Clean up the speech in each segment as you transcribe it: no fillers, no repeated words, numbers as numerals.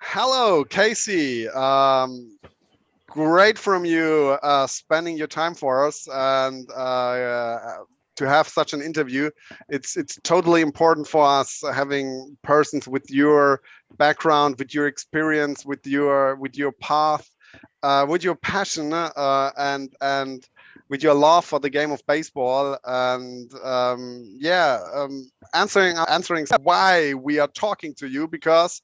Hello, Casey. Great from you spending your time for us and to have such an interview. It's totally important for us having persons with your background, with your experience, with your path, with your passion, and with your love for the game of baseball. And answering why we are talking to you because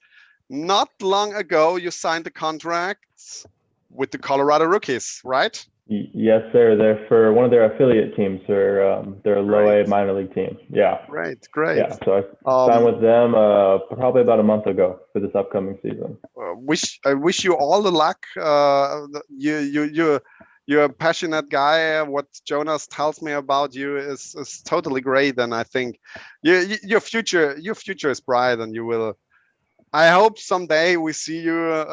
not long ago, you signed the contract with the Colorado Rookies, right? Yes, sir. They're for one of their affiliate teams. They're a low Great, A minor league team. Yeah, great, great. yeah. So I signed Um, with them probably about a month ago for this upcoming season. I wish you all the luck. You're a passionate guy. What Jonas tells me about you is totally great, and I think your future is bright, and you will. I hope someday we see you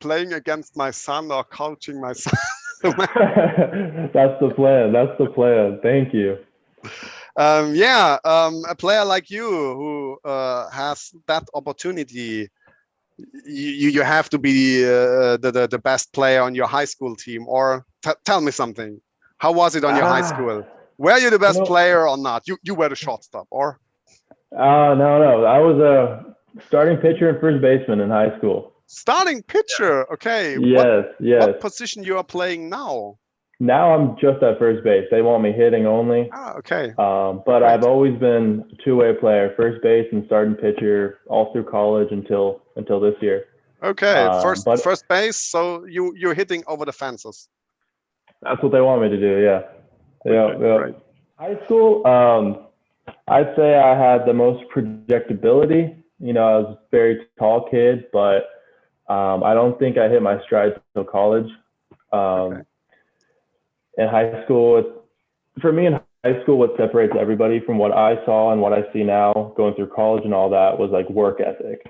playing against my son or coaching my son. That's the plan. That's the plan. Thank you. A player like you who has that opportunity, you have to be the best player on your high school team. Or tell me something. How was it on your high Ah, school? Were you the you best know, player or not? You were the shortstop, or no, no. I was a starting pitcher and first baseman in high school. starting pitcher. Okay, what Yes, yes. what position you are playing now? Now I'm just at first base. They want me hitting only. Ah, okay, But I've great. always been a two-way player, first base and starting pitcher, all through college until this year. Okay, first But first base. So you're hitting over the fences. that's what they want me to do. Yeah, yeah, Okay, yeah. great. High school, I'd say I had the most projectability. I was a very tall kid, but I don't think I hit my stride until college. Okay, Um, in high school, for me in high school, what separates everybody from what I saw and what I see now going through college and all that was like work ethic.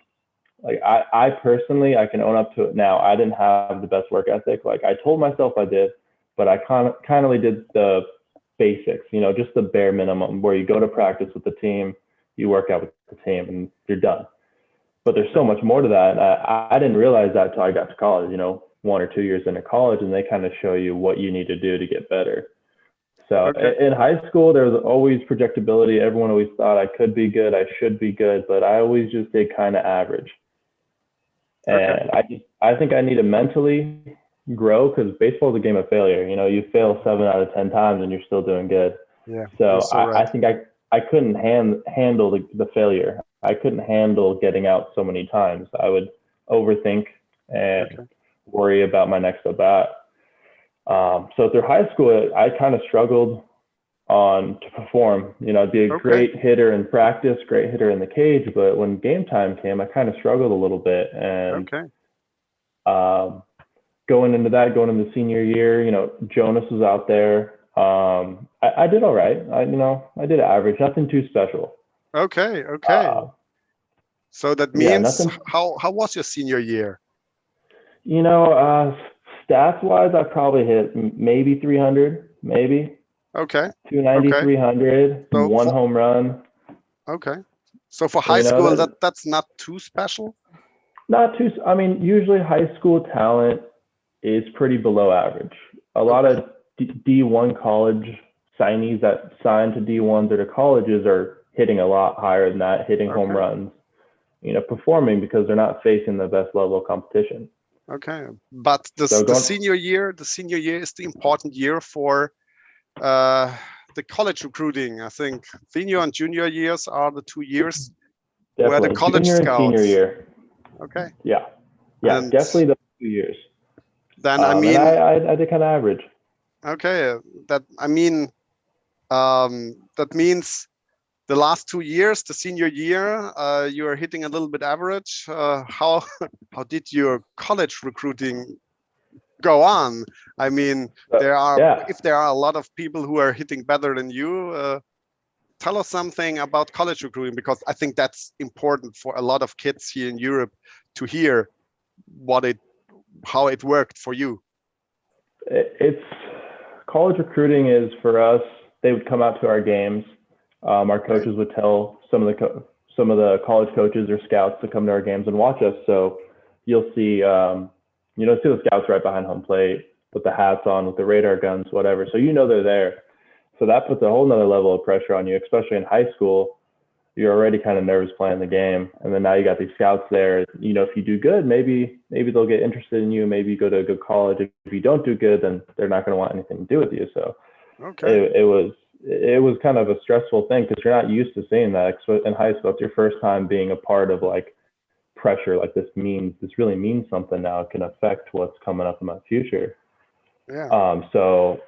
Like I personally, I can own up to it now. I didn't have the best work ethic. Like I told myself I did, but I kindly did the basics, just the bare minimum where you go to practice with the team, you work out with the team and you're done. But there's so much more to that. And I didn't realize that until I got to college, 1 or 2 years into college, and they kind of show you what you need to do to get better. So okay, in high school, there was always projectability. Everyone always thought I could be good, I should be good, but I always just did kind of average. okay. And I think I need to mentally grow because baseball is a game of failure. You fail 7 out of 10 times and you're still doing good. Yeah, you're So so I right. think I couldn't handle the failure. I couldn't handle getting out so many times. I would overthink and Okay, worry about my next at bat. So through high school, I kind of struggled on to perform. I'd be a okay, great hitter in practice, great hitter in the cage, but when game time came, I kind of struggled a little bit. And okay, um, going into senior year, Jonas was out there. I did all right. I did average, nothing too special. okay, okay. Uh, So that yeah, means nothing. how was your senior year? You know, uh, Stats wise, I probably hit maybe 300, maybe Okay, 290, okay. 300, So one for home run. okay, so for high You know school, that that's not too special. not too. I mean, usually high school talent is pretty below average. A lot Okay, of D1 college signees that sign to D1s or to colleges are hitting a lot higher than that, hitting home okay, runs, performing because they're not facing the best level of competition. okay. But So the going senior year is the important year for uh, the college recruiting. I think senior and junior years are the 2 years where the definitely college junior and senior scouts. year. Okay, Yeah, yeah, and definitely those 2 years. then I And mean, I did kind of average. okay, that I mean that means the last 2 years, the senior year, you are hitting a little bit average. How how did your college recruiting go on? I mean, there are Yeah, if there are a lot of people who are hitting better than you. Tell us something about college recruiting because I think that's important for a lot of kids here in Europe to hear what it how it worked for you. it's college recruiting is for us. They would come out to our games. Our Right. coaches would tell some of the college coaches or scouts to come to our games and watch us. So you'll see, see the scouts right behind home plate with the hats on, with the radar guns, whatever. So they're there. So that puts a whole nother level of pressure on you, especially in high school. You're already kind of nervous playing the game. And then now you got these scouts there. If you do good, maybe they'll get interested in you. Maybe you go to a good college. If you don't do good, then they're not going to want anything to do with you. So it was kind of a stressful thing because you're not used to seeing that. In high school, it's your first time being a part of like pressure. Like this really means something now. It can affect what's coming up in my future. Yeah. So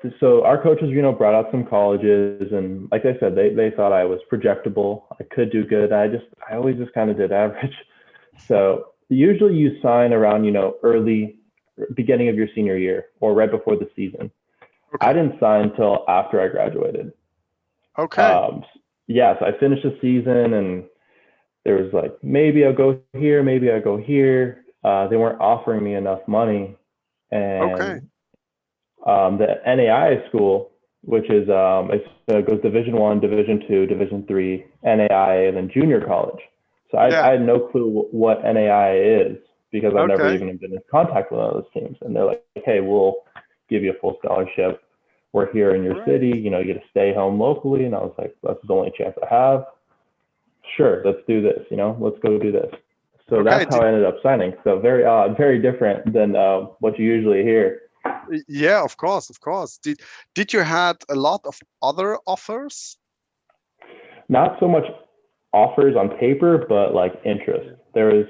our coaches, brought out some colleges, and like I said, they thought I was projectable. I could do good. I always just kind of did average. So usually you sign around, early beginning of your senior year or right before the season. Okay. I didn't sign until after I graduated. Okay. So I finished the season, and there was like, maybe I'll go here, maybe I'll go here. They weren't offering me enough money, and the NAIA school, which is it goes Division I, Division II, Division III, NAIA, and then junior college. So I had no clue what NAIA is because I've never even been in contact with one of those teams. And they're like, hey, we'll give you a full scholarship. We're here in your city. You get to stay home locally. And I was like, that's the only chance I have. Sure, let's do this. Let's go do this. So that's how I ended up signing. So very odd, very different than what you usually hear. Yeah, of course. Did you had a lot of other offers? Not so much offers on paper, but like interest. There was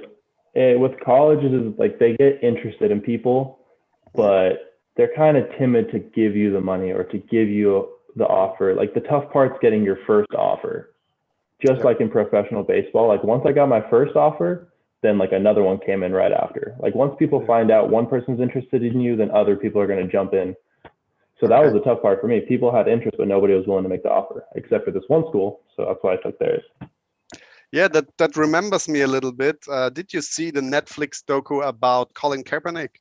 with colleges is like they get interested in people, but they're kind of timid to give you the money or to give you the offer. Like the tough part's getting your first offer. Just like in professional baseball, like once I got my first offer, then like another one came in right after. Like once people find out one person's interested in you, then other people are going to jump in. So that was the tough part for me. People had interest, but nobody was willing to make the offer except for this one school. So that's why I took theirs. Yeah, that remembers me a little bit. Did you see the Netflix docu about Colin Kaepernick?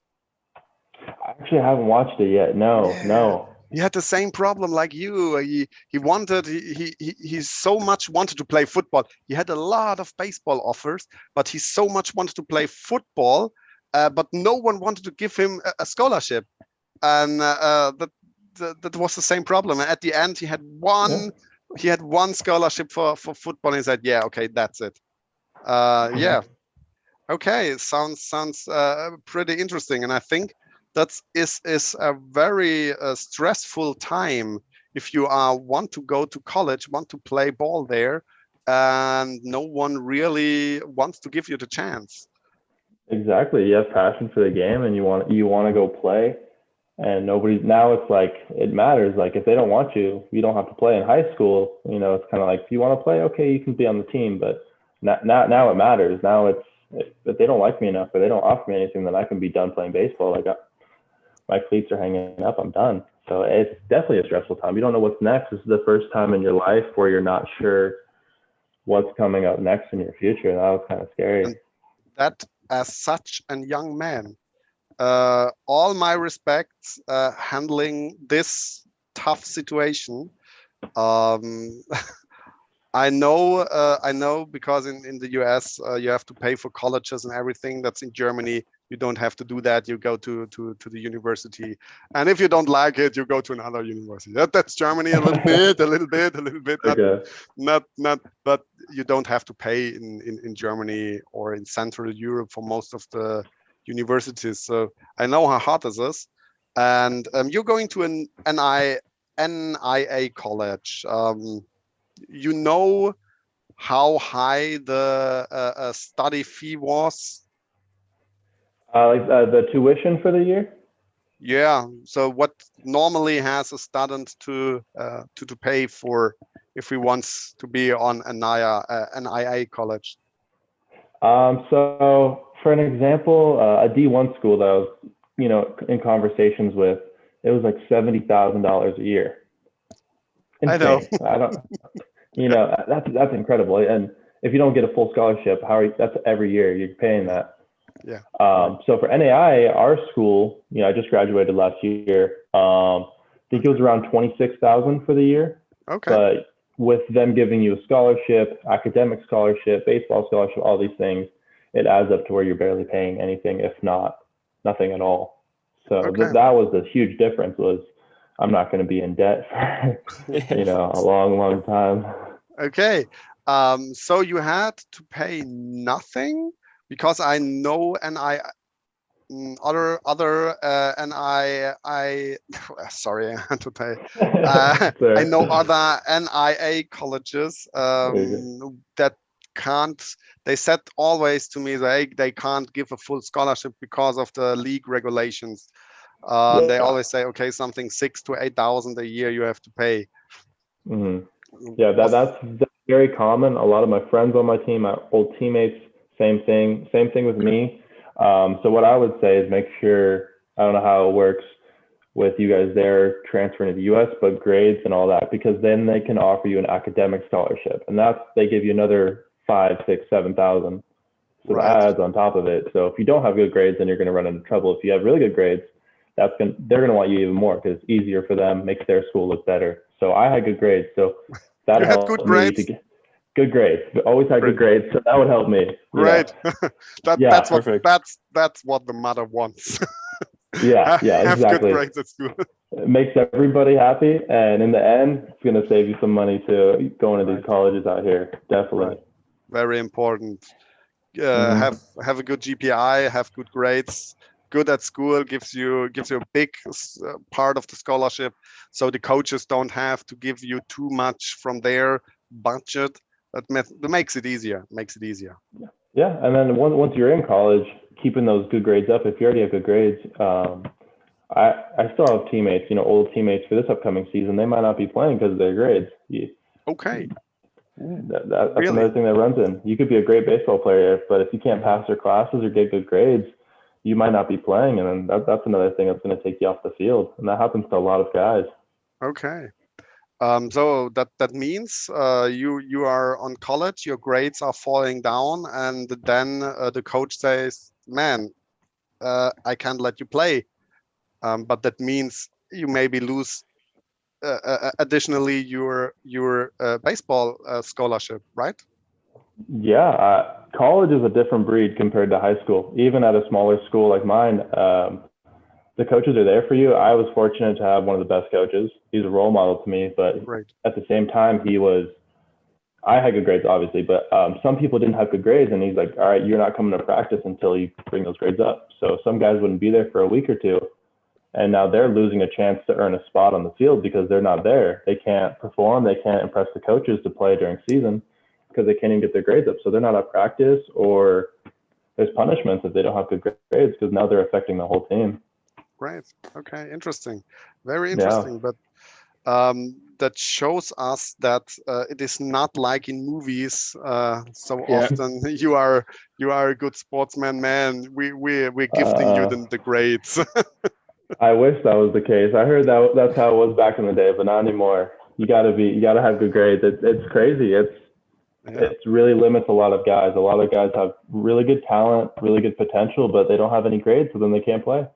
I actually haven't watched it yet. No. He had the same problem like you. He so much wanted to play football. He had a lot of baseball offers, but he so much wanted to play football, but no one wanted to give him a scholarship, and that was the same problem. And at the end, he had one scholarship for football. And he said, "Yeah, okay, that's it." Yeah, okay, it sounds pretty interesting, and I think that is a very stressful time if you want to go to college, want to play ball there, and no one really wants to give you the chance. Exactly. You have passion for the game, and you want to go play, and now it's like it matters. Like if they don't want you, you don't have to play. In high school, it's kind of like if you want to play, okay, you can be on the team, but now it matters. Now it's if they don't like me enough or they don't offer me anything, then I can be done playing baseball. Like my cleats are hanging up, I'm done. So it's definitely a stressful time. You don't know what's next. This is the first time in your life where you're not sure what's coming up next in your future. And that was kind of scary. And that, as such a young man, all my respects handling this tough situation. I know because in the US you have to pay for colleges and everything. That's in Germany. You don't have to do that. You go to the university, and if you don't like it, you go to another university. That's Germany a little bit. Okay. Not. But you don't have to pay in Germany or in Central Europe for most of the universities. So I know how hard this is, and you're going to an NIA college. You know how high the study fee was? Like the tuition for the year? Yeah. So what normally has a student to pay for if he wants to be on an IA college? So for an example, a D1 school that I was, in conversations with, it was like $70,000 a year. Insane. I know. That's incredible. And if you don't get a full scholarship, that's every year you're paying that. Yeah. So for NAI, our school, I just graduated last year. I think it was around 26,000 for the year. Okay. But with them giving you a scholarship, academic scholarship, baseball scholarship, all these things, it adds up to where you're barely paying anything, if not nothing at all. So Okay. that was the huge difference. Was I'm not going to be in debt for a long time. Okay. So you had to pay nothing, because I know, and I sorry, I had to pay. I know other NIA colleges that can't. They said always to me they can't give a full scholarship because of the league regulations. They always say, okay, something 6,000 to 8,000 a year you have to pay. Mm-hmm. Yeah, that's very common. A lot of my friends on my team, my old teammates, same thing with me. So what I would say is make sure, I don't know how it works with you guys there transferring to the US, but grades and all that, because then they can offer you an academic scholarship, and they give you another 5, 6, 7,000. So Right. that adds on top of it. So if you don't have good grades, then you're going to run into trouble. If you have really good grades, they're going to want you even more, because it's easier for them, makes their school look better. So I had good grades, so that You had helped good me grades? to get good grades. Always had good grades, so that would help me. Great. Yeah, That's what the mother wants. yeah, Have good exactly. grades at school. It makes everybody happy, and in the end, it's going to save you some money to going to these colleges out here. Definitely. Right. Very important. Have a good GPI, have good grades. Good at school gives you a big part of the scholarship, so the coaches don't have to give you too much from their budget. That makes it easier. Yeah, and then once you're in college, keeping those good grades up. If you already have good grades, I still have teammates, old teammates for this upcoming season. They might not be playing because of their grades. Okay. That's really another thing that runs in. You could be a great baseball player, but if you can't pass your classes or get good grades, you might not be playing, and then that's another thing that's going to take you off the field, and that happens to a lot of guys. Okay. So that means you are on college, your grades are falling down, and then the coach says, "Man, I can't let you play." But that means you maybe lose additionally your baseball scholarship, right? Yeah, college is a different breed compared to high school. Even at a smaller school like mine, the coaches are there for you. I was fortunate to have one of the best coaches. He's a role model to me, but at the same time, I had good grades, obviously, but some people didn't have good grades, and he's like, all right, you're not coming to practice until you bring those grades up. So some guys wouldn't be there for a week or two, and now they're losing a chance to earn a spot on the field because they're not there. They can't perform. They can't impress the coaches to play during season because they can't even get their grades up. So they're not at practice, or there's punishments if they don't have good grades, because now they're affecting the whole team. Right. Okay. Interesting. Very interesting. Yeah. But that shows us that it is not like in movies. So often you are a good sportsman, man. We're gifting you the grades. I wish that was the case. I heard that's how it was back in the day, but not anymore. You gotta have good grades. It's crazy. It really limits a lot of guys. A lot of guys have really good talent, really good potential, but they don't have any grades, so then they can't play.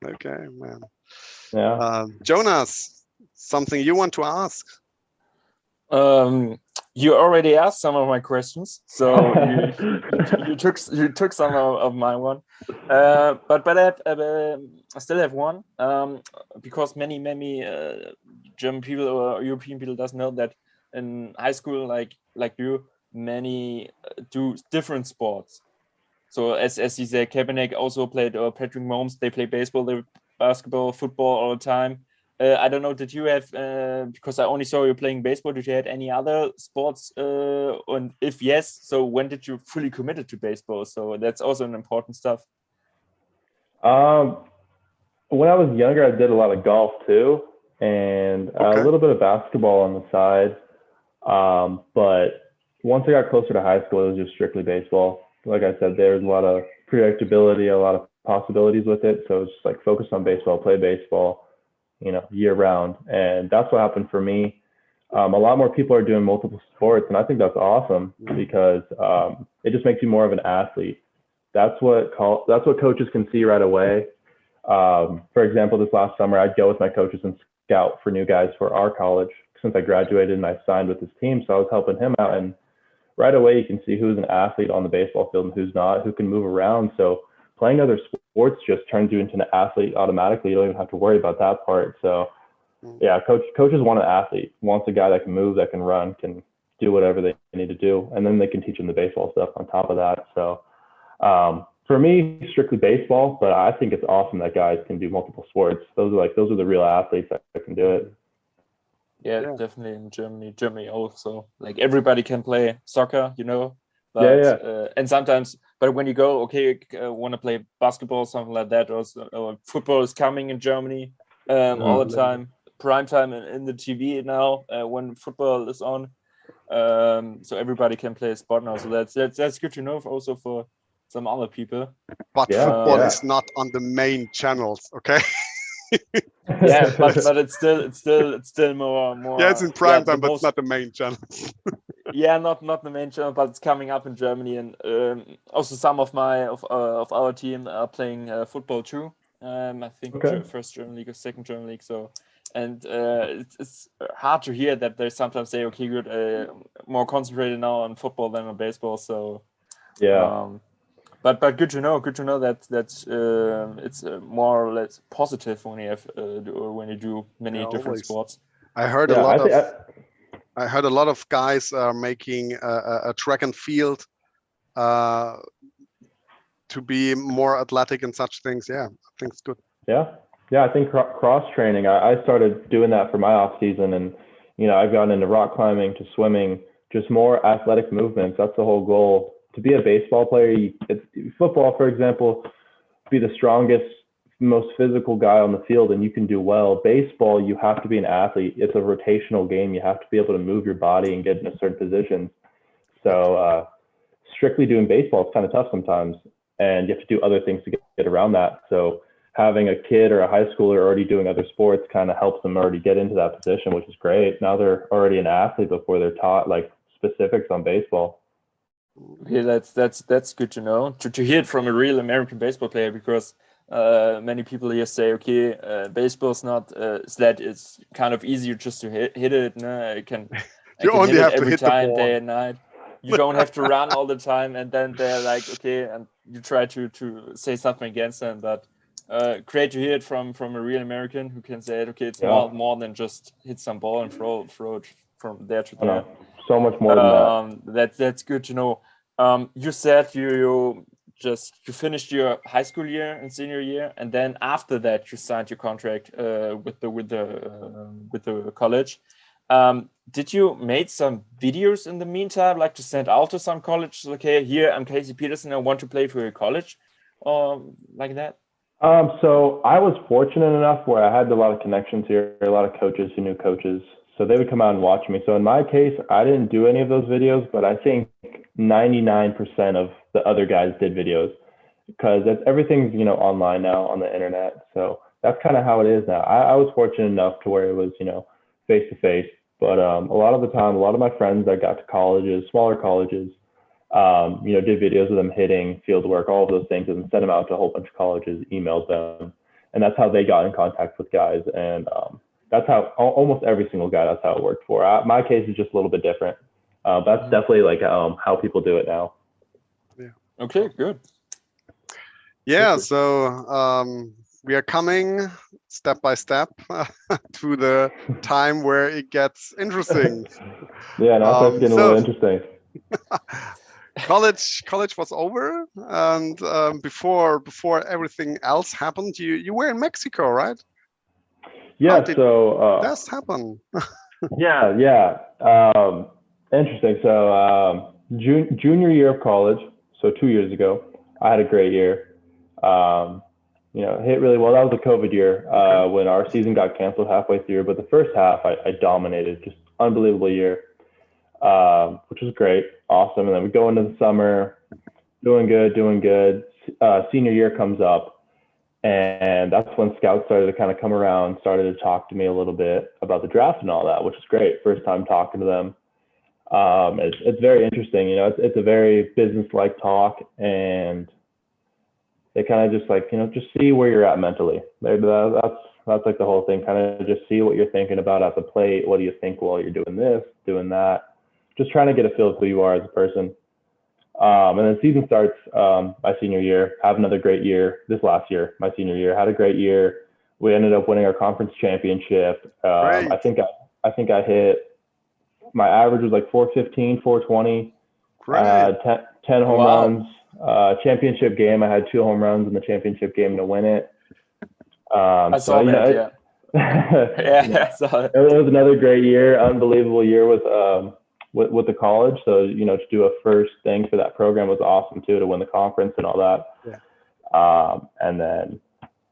Okay, man. Yeah. Jonas, something you want to ask? You already asked some of my questions, so you took some of my one. But I still have one. Because many German people or European people doesn't know that in high school, like you, many do different sports. So as you said, Kaepernick also played, or Patrick Mahomes, they play baseball, they basketball, football all the time. I don't know, did you have, because I only saw you playing baseball, did you have any other sports? And if yes, so when did you fully committed to baseball? So that's also an important stuff. When I was younger, I did a lot of golf too, and a little bit of basketball on the side. But once I got closer to high school, it was just strictly baseball. Like I said, there's a lot of predictability, a lot of possibilities with it. So it's just like focus on baseball, play baseball, year round. And that's what happened for me. A lot more people are doing multiple sports, and I think that's awesome because it just makes you more of an athlete. That's what coaches can see right away. For example, this last summer, I'd go with my coaches and scout for new guys for our college since I graduated and I signed with his team. So I was helping him out, and right away you can see who's an athlete on the baseball field and who's not, who can move around. So playing other sports just turns you into an athlete automatically. You don't even have to worry about that part. So yeah, coaches want an athlete, wants a guy that can move, that can run, can do whatever they need to do, and then they can teach them the baseball stuff on top of that. So for me, strictly baseball, but I think it's awesome that guys can do multiple sports. Those are the real athletes that can do it. Yeah, definitely in Germany. Germany also, like, everybody can play soccer, but and sometimes, but when you go, okay, want to play basketball, something like that, or football is coming in Germany all the time, prime time in the TV now when football is on, so everybody can play a sport now. So that's good to know also for some other people. But football is not on the main channels, okay? Yeah, but it's still more. Yeah, it's in prime time, but it's not the main channel. Yeah, not the main channel, but it's coming up in Germany, and also some of our team are playing football too. I think first German league or second German league. So, and it's hard to hear that they sometimes say, okay, good, more concentrated now on football than on baseball. So yeah. But good to know that it's more or less positive when you do many different sports. I heard I heard a lot of guys are making a track and field to be more athletic and such things. Yeah, I think it's good. Yeah, I think cross training. I started doing that for my off season, and I've gotten into rock climbing, to swimming, just more athletic movements. That's the whole goal. To be a baseball player, football, for example, be the strongest, most physical guy on the field, and you can do well. Baseball, you have to be an athlete. It's a rotational game. You have to be able to move your body and get in a certain position. So strictly doing baseball is kind of tough sometimes, and you have to do other things to get around that. So having a kid or a high schooler already doing other sports kind of helps them already get into that position, which is great. Now they're already an athlete before they're taught like specifics on baseball. Okay, that's good to know. To hear it from a real American baseball player, because many people here say, okay, baseball's not that it's kind of easier just to hit it. No, I can only hit have it to every hit the time, ball. day and night. You don't have to run all the time, and then they're like, okay, and you try to say something against them, but great to hear it from a real American who can say, okay, it's more than just hit some ball and throw it from there to there. So much more than that. That's good to know. You said you finished your high school year and senior year, and then after that you signed your contract with the college. Did you make some videos in the meantime, like to send out to some colleges? Okay, here I'm Casey Petersen, I want to play for your college, or like that? So I was fortunate enough where I had a lot of connections here, a lot of coaches who knew coaches. So they would come out and watch me. So in my case, I didn't do any of those videos, but I think 99% of the other guys did videos, because everything's, online now on the internet. So that's kind of how it is now. I was fortunate enough to where it was, face to face, but a lot of the time, a lot of my friends that got to colleges, smaller colleges, did videos of them hitting, field work, all of those things, and sent them out to a whole bunch of colleges, emailed them. And that's how they got in contact with guys. And that's how almost every single guy, that's how it worked for. My case is just a little bit different. That's definitely like how people do it now. Yeah. Okay, good. Yeah, so we are coming step by step to the time where it gets interesting. Yeah, now it's getting a little interesting. College was over, and before everything else happened, you were in Mexico, right? Yeah, so that's happened. Yeah. Interesting. So junior year of college, so 2 years ago, I had a great year. Hit really well. That was the COVID year when our season got canceled halfway through. But the first half, I dominated. Just unbelievable year, which was great, awesome. And then we go into the summer, doing good. Senior year comes up. And that's when scouts started to kind of come around, started to talk to me a little bit about the draft and all that, which is great. First time talking to them. It's very interesting. It's a very business-like talk, and they kind of just like, just see where you're at mentally. That's like the whole thing. Kind of just see what you're thinking about at the plate. What do you think while you're doing this, doing that? just trying to get a feel of who you are as a person. And then season starts my senior year. Have another great year. This last year, my senior year, had a great year. We ended up winning our conference championship. I think I hit, my average was like 415, 420. Great. I had 10 home runs. Championship game, I had 2 home runs in the championship game to win it. I saw that. Yeah. Yeah, I saw it. It was another great year, unbelievable year with the college. So, to do a first thing for that program was awesome too, to win the conference and all that. Yeah. And then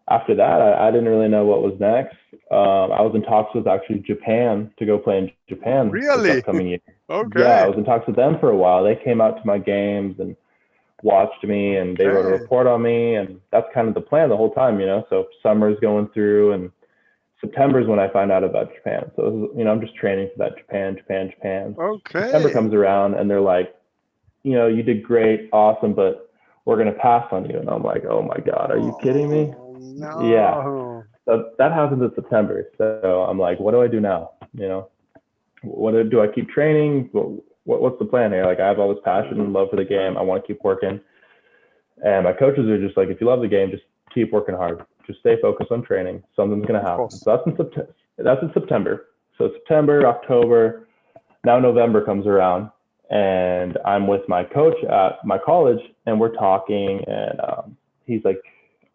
after that, I didn't really know what was next. I was in talks with actually Japan to go play in Japan Really? this upcoming year. Okay. Yeah, I was in talks with them for a while. They came out to my games and watched me, and they wrote a report on me, and that's kind of the plan the whole time, So summer's going through, and September is when I find out about Japan. So, I'm just training for that Japan. Okay. September comes around, and they're like, you did great, awesome, but we're going to pass on you. And I'm like, oh my God, are you kidding me? No. Yeah. So that happens in September. So I'm like, what do I do now? What do I keep training? What's the plan here? Like, I have all this passion and love for the game. I want to keep working. And my coaches are just like, if you love the game, just keep working hard. Just stay focused on training. Something's going to happen. So that's in September. So September, October, now November comes around, and I'm with my coach at my college, and we're talking, and he's like,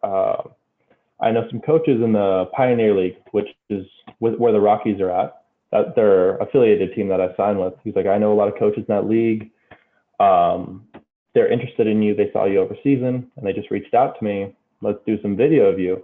I know some coaches in the Pioneer League, which is where the Rockies are at. Their affiliated team that I signed with. He's like, I know a lot of coaches in that league. They're interested in you. They saw you over season, and they just reached out to me. Let's do some video of you.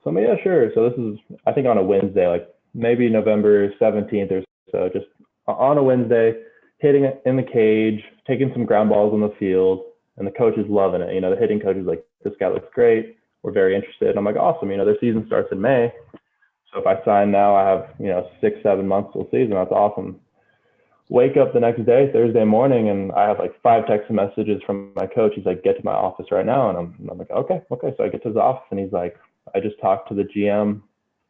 So I'm like, yeah, sure. So this is, I think, on a Wednesday, like maybe November 17th or so, just on a Wednesday, hitting it in the cage, taking some ground balls on the field, and the coach is loving it. The hitting coach is like, this guy looks great. We're very interested. And I'm like, awesome. Their season starts in May. So if I sign now, I have, 6-7 months till season. That's awesome. Wake up the next day, Thursday morning, and I have like 5 text messages from my coach. He's like, get to my office right now. And I'm like, okay. So I get to his office, and he's like, I just talked to the GM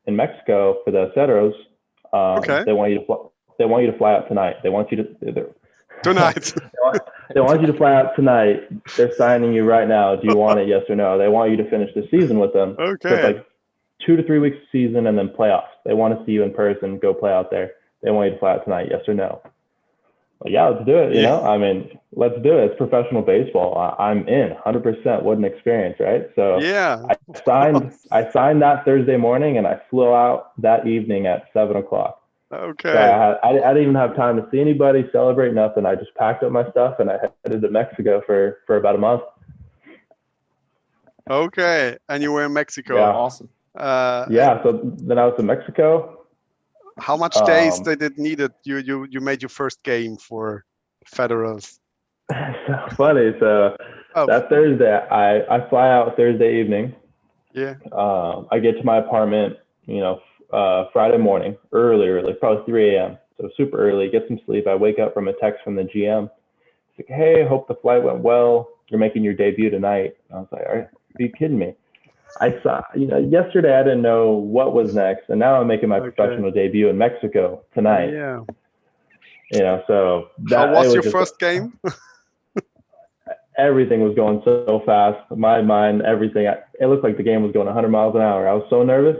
in Mexico for the Aceros. Okay. They want you to fly out tonight. They want you to tonight. They want you to fly out tonight. They're signing you right now. Do you want it? Yes or no? They want you to finish the season with them. Okay. So it's like 2 to 3 weeks of season, and then playoffs. They want to see you in person. Go play out there. They want you to fly out tonight. Yes or no? Well, yeah, let's do it. Let's do it. It's professional baseball. I'm in 100%. What an experience, right? So yeah, I signed that Thursday morning, and I flew out that evening at 7:00. Okay. So I didn't even have time to see anybody, celebrate, nothing. I just packed up my stuff, and I headed to Mexico for about a month. Okay, and you were in Mexico. Yeah. Awesome. So then I was in Mexico. How much days did it needed? You made your first game for Federals. So funny. So that Thursday, I fly out Thursday evening. Yeah. I get to my apartment, Friday morning, early, probably 3 a.m. So super early, get some sleep. I wake up from a text from the GM. He's like, hey, hope the flight went well. You're making your debut tonight. I was like, are you kidding me? I saw, yesterday I didn't know what was next, and now I'm making my professional debut in Mexico tonight. Yeah. So how was your first game? Everything was going so fast. My mind, everything. It looked like the game was going 100 miles an hour. I was so nervous,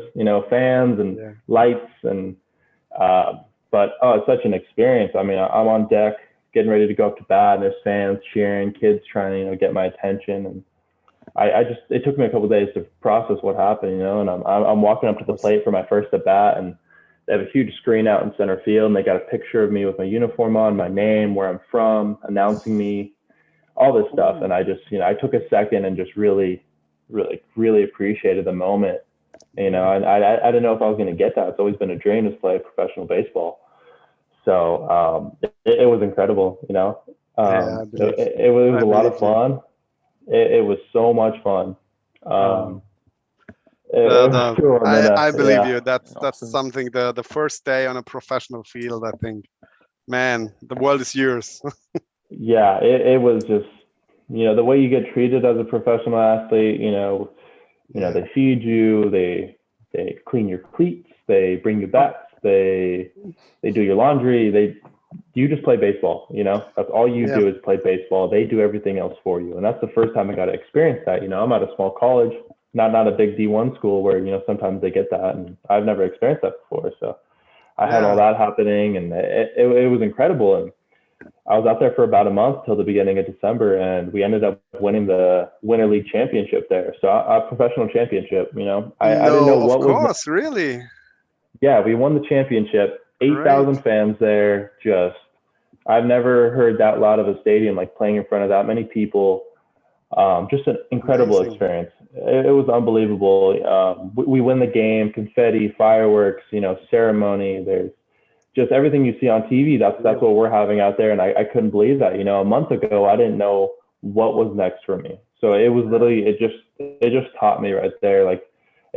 fans and lights and, but it's such an experience. I mean, I'm on deck getting ready to go up to bat, and there's fans cheering, kids trying to, get my attention, and it took me a couple of days to process what happened, and I'm walking up to the plate for my first at bat, and they have a huge screen out in center field, and they got a picture of me with my uniform on, my name, where I'm from, announcing me, all this stuff. And I just, I took a second and just really, really, really appreciated the moment, and I didn't know if I was going to get that. It's always been a dream to play professional baseball. So it was incredible, it was a lot of fun. It was so much fun. I believe you. That's something. The first day on a professional field, I think, man, the world is yours. Yeah, it was just, the way you get treated as a professional athlete. They feed you, they clean your cleats, they bring you bats, they do your laundry, you just play baseball, that's all you do is play baseball. They do everything else for you. And that's the first time I got to experience that. I'm at a small college, not a big D1 school where, sometimes they get that. And I've never experienced that before. So I had all that happening, and it was incredible. And I was out there for about a month till the beginning of December, and we ended up winning the Winter League championship there. So a professional championship, I didn't know what was. Of course, really? Yeah, we won the championship. 8,000 fans there. I've never heard that loud of a stadium, like playing in front of that many people. Just an incredible experience. It was unbelievable. We win the game, confetti, fireworks, ceremony. There's just everything you see on TV. That's what we're having out there. And I couldn't believe that. A month ago, I didn't know what was next for me. So it was literally, it just taught me right there. Like,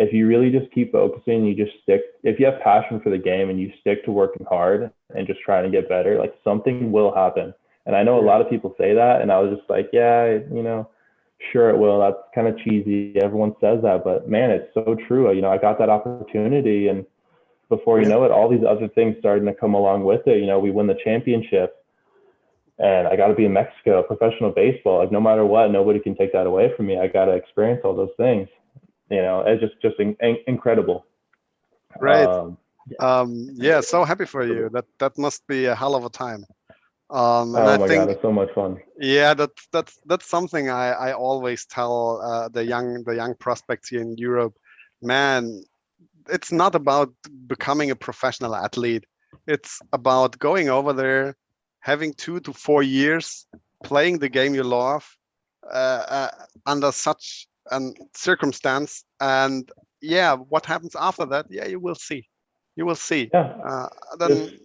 if you really just keep focusing, you just stick, if you have passion for the game and you stick to working hard and just trying to get better, like something will happen. And I know a lot of people say that, and I was just like, yeah, sure it will. That's kind of cheesy. Everyone says that, but man, it's so true. I got that opportunity, and before you know it, all these other things starting to come along with it. We win the championship, and I got to be in Mexico, professional baseball. Like, no matter what, nobody can take that away from me. I got to experience all those things. It's just incredible. Right. So happy for you. That must be a hell of a time. And oh my God, it's so much fun. Yeah, that's something I always tell the young prospects here in Europe. Man, it's not about becoming a professional athlete. It's about going over there, having 2 to 4 years playing the game you love under such circumstance, and what happens after that, you will see. Then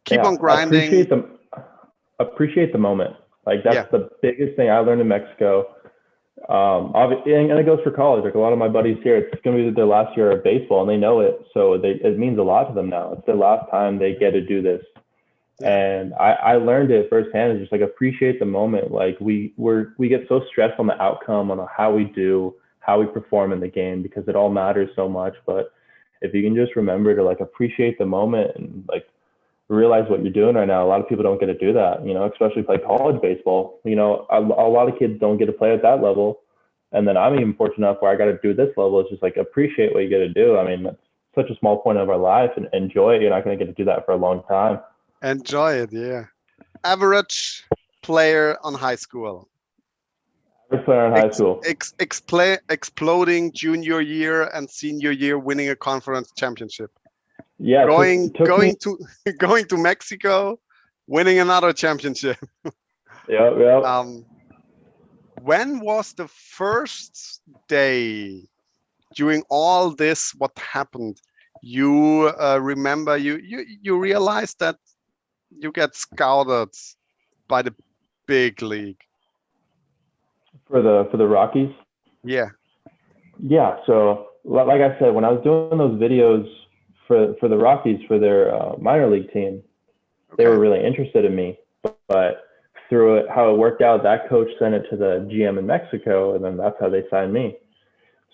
keep on grinding. Appreciate the moment. Like, that's the biggest thing I learned in Mexico. Obviously, and it goes for college. Like, a lot of my buddies here, it's going to be their last year of baseball, and they know it, so it means a lot to them now. It's their last time they get to do this. And I learned it firsthand. Is just like, appreciate the moment. Like, we get so stressed on the outcome, on how we perform in the game, because it all matters so much. But if you can just remember to like appreciate the moment and like realize what you're doing right now, a lot of people don't get to do that. Especially play college baseball. A lot of kids don't get to play at that level, and then I'm even fortunate enough where I got to do this level. It's just like, appreciate what you get to do. I mean, that's such a small point of our life, and enjoy it. You're not going to get to do that for a long time. Enjoy it, yeah. Average player on high school. Average player on high school. Exploding junior year and senior year, winning a conference championship. Yeah. Going to Mexico, winning another championship. Yeah. When was the first day during all this? What happened? You remember? You realized that you get scouted by the big league for the Rockies. Yeah. So like I said, when I was doing those videos for the Rockies for their minor league team, they were really interested in me. But through it, how it worked out, that coach sent it to the GM in Mexico, and then that's how they signed me.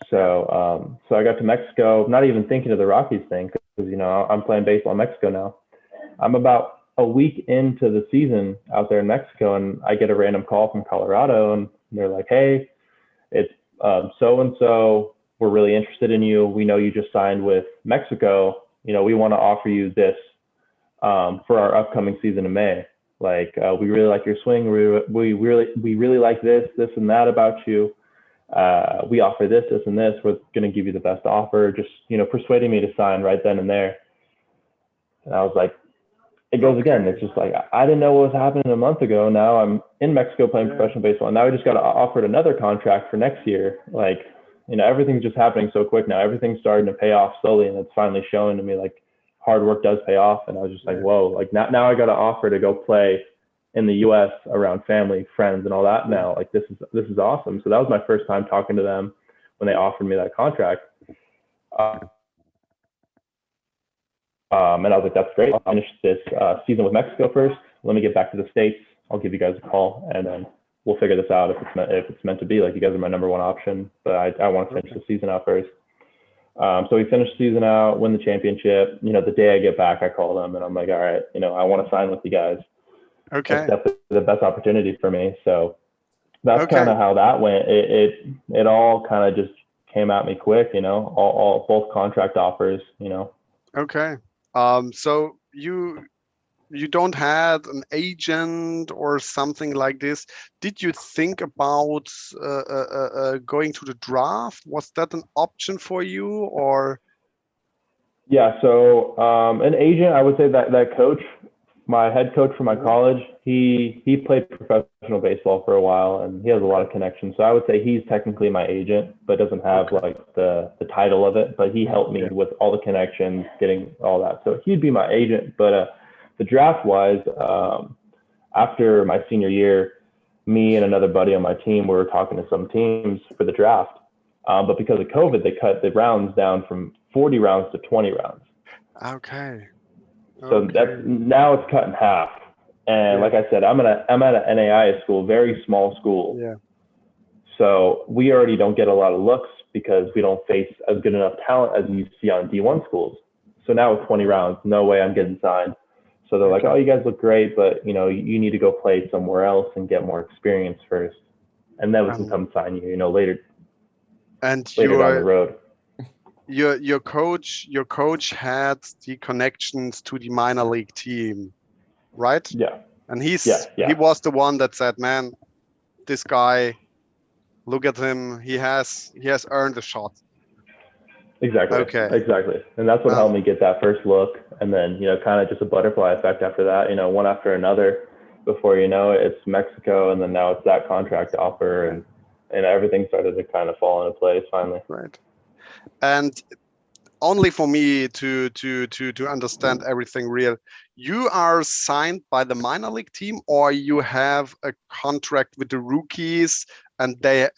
So I got to Mexico, not even thinking of the Rockies thing, because I'm playing baseball in Mexico now. I'm about a week into the season out there in Mexico, and I get a random call from Colorado, and they're like, "Hey, it's so-and-so. We're really interested in you. We know you just signed with Mexico. We want to offer you this for our upcoming season in May. Like, we really like your swing. We really like this and that about you. We offer this, and this. We're going to give you the best offer." Just, persuading me to sign right then and there. And I was like, it goes again. It's just like, I didn't know what was happening a month ago. Now I'm in Mexico playing professional baseball. And now I just got offered another contract for next year. Like, everything's just happening so quick now. Everything's starting to pay off slowly, and it's finally showing to me like hard work does pay off. And I was just like, whoa, like now I got an offer to go play in the US around family, friends, and all that now. Like, this is awesome. So that was my first time talking to them when they offered me that contract. And I was like, that's great. I'll finish this season with Mexico first. Let me get back to the States. I'll give you guys a call, and then we'll figure this out if it's meant to be. Like, you guys are my number one option, but I want to finish the season out first. So we finished the season out, win the championship. The day I get back, I call them and I'm like, all right, I want to sign with you guys. Okay. It's definitely the best opportunity for me. So that's kind of how that went. It all kind of just came at me quick, all both contract offers, Okay. So you don't have an agent or something like this. Did you think about going to the draft? Was that an option for you, or? Yeah. So an agent, I would say that coach, my head coach from my college, he played professional baseball for a while and he has a lot of connections. So I would say he's technically my agent, but doesn't have like the title of it. But he helped me with all the connections, getting all that. So he'd be my agent. But the draft wise, after my senior year, me and another buddy on my team, we were talking to some teams for the draft. But because of COVID, they cut the rounds down from 40 rounds to 20 rounds. Okay. So now it's cut in half. And like I said, I'm at an NAIA school, very small school. Yeah. So we already don't get a lot of looks because we don't face as good enough talent as you see on D1 schools. So now with 20 rounds, no way I'm getting signed. So they're like, oh, you guys look great, but you need to go play somewhere else and get more experience first. And then we can come sign you, later down the road. Your coach had the connections to the minor league team, right? Yeah. And he was the one that said, man, this guy, look at him, he has earned a shot. Exactly. Okay. Exactly. And that's what helped me get that first look. And then, kind of just a butterfly effect after that, one after another. Before you know it, it's Mexico, and then now it's that contract offer, and everything started to kind of fall into place finally. Right. And only for me to understand everything real, you are signed by the minor league team, or you have a contract with the rookies and they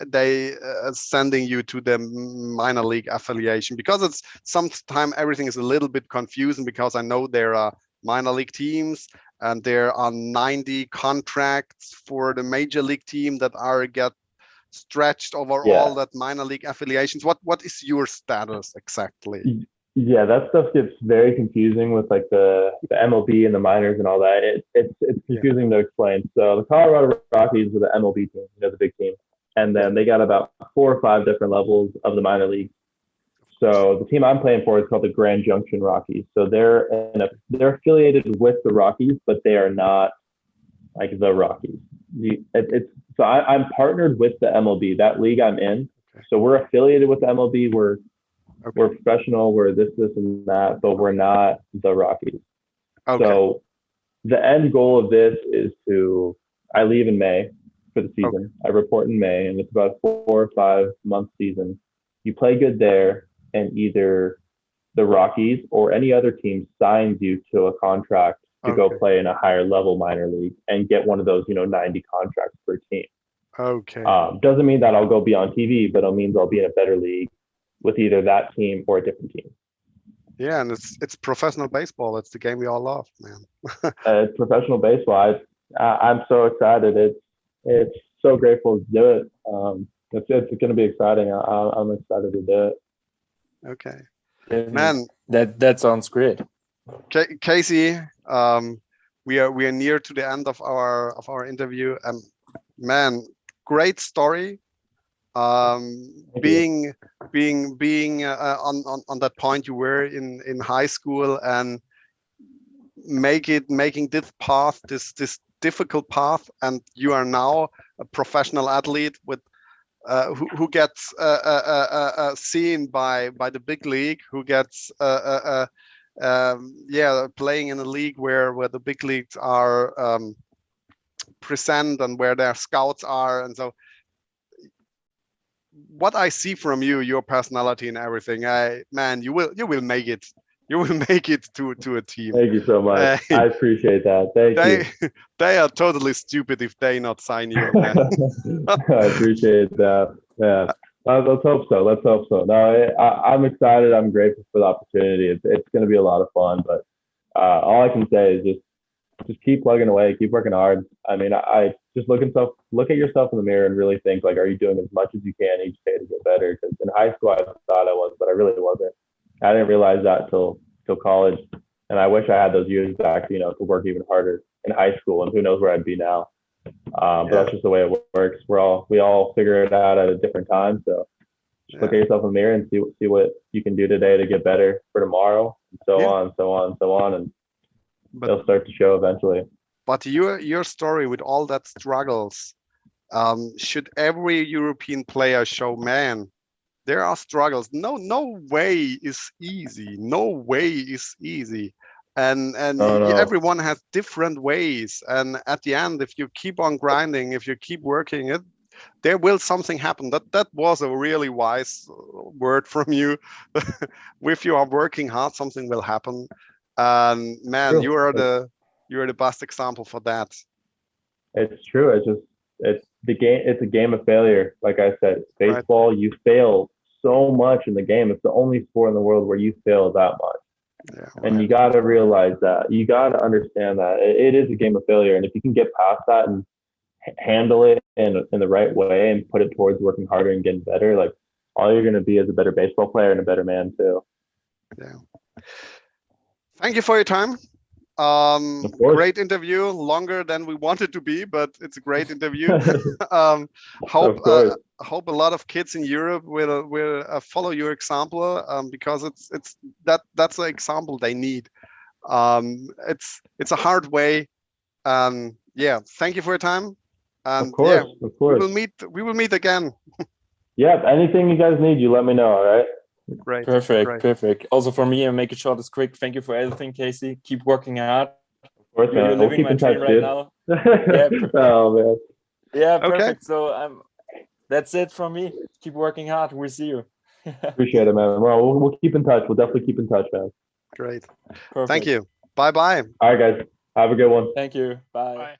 sending you to the minor league affiliation? Because it's sometimes everything is a little bit confusing, because I know there are minor league teams and there are 90 contracts for the major league team that get stretched over all that minor league affiliations. What is your status exactly? Yeah, that stuff gets very confusing with like the MLB and the minors and all that. It's confusing to explain. So the Colorado Rockies are the MLB team, the big team, and then they got about 4 or 5 different levels of the minor league. So the team I'm playing for is called the Grand Junction Rockies. So they're affiliated with the Rockies, but they are not like the Rockies. So I'm partnered with the MLB, that league I'm in. So we're affiliated with the MLB. We're professional. We're this and that, but we're not the Rockies. Okay. So the end goal of this is I leave in May for the season. I report in May, and it's about a 4 or 5 month season. You play good there, and either the Rockies or any other team signs you to a contract to go play in a higher level minor league and get one of those, 90 contracts per team. Okay. Doesn't mean that I'll go be on TV, but it means I'll be in a better league with either that team or a different team. Yeah, and it's professional baseball. It's the game we all love, man. It's professional baseball. I'm so excited. It's so grateful to do it. It's going to be exciting. I'm excited to do it. Okay, man. That sounds great. Casey, we are near to the end of our interview, and man, great story. Being on that point you were in high school and making this path, this difficult path, and you are now a professional athlete with who gets seen by the big league, who gets playing in a league where the big leagues are present and where their scouts are. And so what I see from you, your personality and everything, you will make it. You will make it to a team. Thank you so much. I appreciate that. Thank you. They are totally stupid if they not sign you. I appreciate that. Yeah. Let's hope so. Let's hope so. No, I'm excited. I'm grateful for the opportunity. It's going to be a lot of fun. But all I can say is just keep plugging away, keep working hard. I mean, I just look at yourself in the mirror and really think, like, are you doing as much as you can each day to get better? Because in high school I thought I was, but I really wasn't. I didn't realize that till college, and I wish I had those years back, you know, to work even harder in high school, and who knows where I'd be now. But that's just the way it works. We all figure it out at a different time. So just look at yourself in the mirror and see what you can do today to get better for tomorrow, and so on, so on, so on, and they'll start to show eventually. But your story with all that struggles, should every European player show, man, there are struggles. No way is easy. No way is easy. And No. everyone has different ways. And at the end, if you keep on grinding, if you keep working it, there will something happen. That was a really wise word from you. If you are working hard, something will happen. And man, True. you are the best example for that. It's true. It's the game. It's a game of failure. Like I said, it's baseball. Right. You fail so much in the game. It's the only sport in the world where you fail that much. Yeah, and you got to realize that. You got to understand that it is a game of failure. And if you can get past that and handle it in the right way and put it towards working harder and getting better, like all you're going to be is a better baseball player and a better man too. Yeah. Thank you for your time. Great interview, longer than we wanted to be, but it's a great interview. Hope a lot of kids in Europe will follow your example, because that's the example they need. It's a hard way. Yeah, thank you for your time. And of course. We will meet again. Yeah, anything you guys need, you let me know. All right. Great. Perfect. Also for me, and make it short as quick. Thank you for everything, Casey. Keep working hard. Of course, man. We'll keep in touch, right now. Yeah, oh man. Yeah, perfect. Okay. So that's it from me. Keep working hard. We'll see you. Appreciate it, man. Well, we'll keep in touch. We'll definitely keep in touch, man. Great. Perfect. Thank you. Bye. All right, guys. Have a good one. Thank you. Bye.